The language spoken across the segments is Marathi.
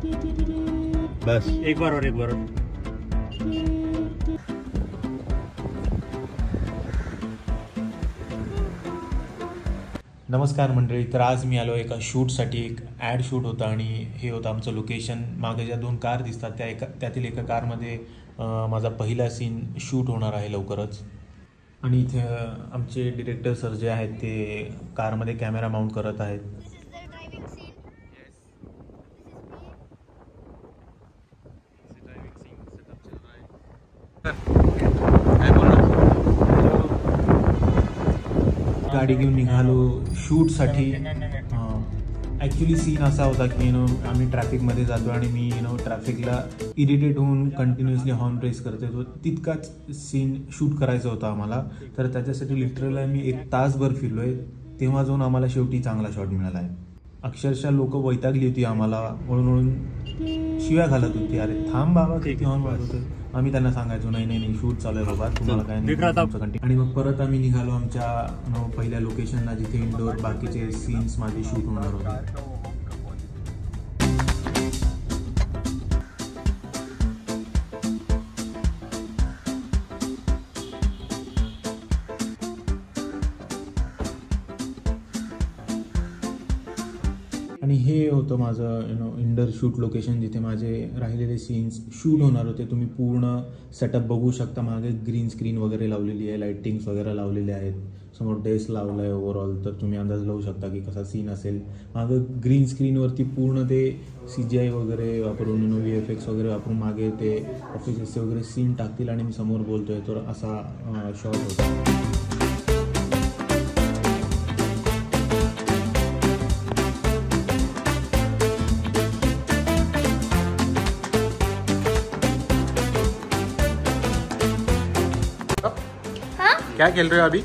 बस एक बार और नमस्कार मंडळी. तर आज मी आलो एका शूटसाठी. एक ॲड शूट होता आणि हे होतं आमचं लोकेशन. मागे ज्या 2 कार दिसतात त्यातील एका कारमध्ये माझा पहिला सीन शूट होणार आहे लवकरच. आणि इथे आमचे डिरेक्टर सर जे आहेत ते कारमध्ये कॅमेरा माउंट करत आहेत. गाडी घेऊन निघालो शूटसाठी. ॲक्च्युली सीन असा होता की आम्ही ट्रॅफिकमध्ये जातो आणि मी ट्रॅफिकला इरिटेट होऊन कंटिन्युअसली हॉर्न प्रेस करते. तो तितकाच सीन शूट करायचा होता आम्हाला. तर त्याच्यासाठी लिटरली आम्ही 1 तासभर फिरलो आहे. तेव्हा जाऊन आम्हाला शेवटी चांगला शॉट मिळाला आहे. अक्षरशः लोक वैतागली होती आम्हाला, वळून शिव्या घालत होती, अरे थांब बाबा किती हॉर्न वाजवतोय. आम्ही त्यांना सांगायचो नाही शूट चालू आहे बाबा, तुम्हाला काय नाही. आणि मग परत आम्ही निघालो आमच्या पहिल्या लोकेशनला, जिथे इंडोर बाकीचे सीन्स माझे शूट होणार होते. आणि हे होतं माझं इंडोर शूट लोकेशन, जिथे माझे राहिलेले सीन्स शूट होणार होते. तुम्ही पूर्ण सेटअप बघू शकता. मागे ग्रीन स्क्रीन वगैरे लावलेली आहे, लाईटिंग्स वगैरे लावलेले आहेत, समोर डेस्क लावलं आहे ओव्हरऑल. तर तुम्ही अंदाज लावू शकता की कसा सीन असेल. मागं ग्रीन स्क्रीनवरती पूर्ण ते CGI वगैरे वापरून VFX वगैरे वापरून मागे ते ऑफिसेसचे वगैरे सीन टाकतील आणि मी समोर बोलतोय. तर असा शॉट होता. क्या खेल रहे हो अभी?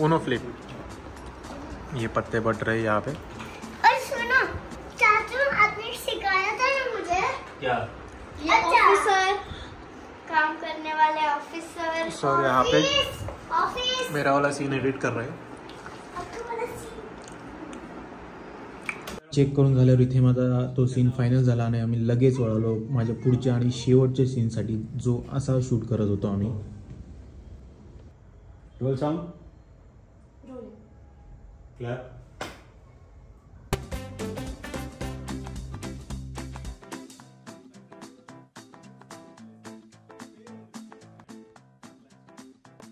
Uno flip. ये पत्ते बट रहे यहाँ पे. और सुनो चाचू, आपने सिखाया था ना मुझे. क्या? ऑफिसर, काम करने वाले ऑफिसर. सर यहाँ पे ऑफिस मेरा वाला सीन एडिट कर रहे हैं. चेक करून झाल्यावर इथे माझा तो सीन फायनल झाला आणि आम्ही लगेच वळालो माझ्या पुढच्या आणि शेवटच्या सीनसाठी, जो असा शूट करत होतो आम्ही. Role sound, clap.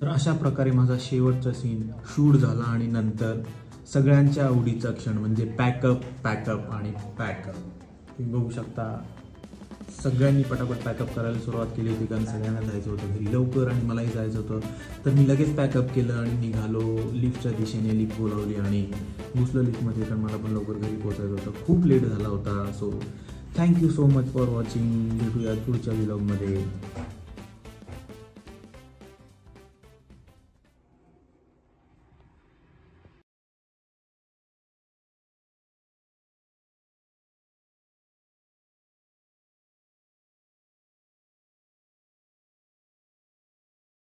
तर अशा प्रकारे माझा शेवटचा सीन शूट झाला आणि नंतर सगळ्यांच्या आवडीचा क्षण म्हणजे पॅकअप आणि पॅकअप. तुम्ही बघू शकता सगळ्यांनी पटापट पॅकअप करायला सुरुवात केली होती, कारण सगळ्यांना जायचं होतं घरी लवकर आणि मलाही जायचं होतं. तर मी लगेच पॅकअप केलं आणि निघालो लिफ्टच्या दिशेने. लिफ्ट बोलावली आणि घुसलो लिफ्टमध्ये, कारण मला पण लवकर घरी पोहोचायचं होतं. खूप लेट झाला होता. So thank you so much for watching. भेटूया पुढच्या व्लॉगमध्ये.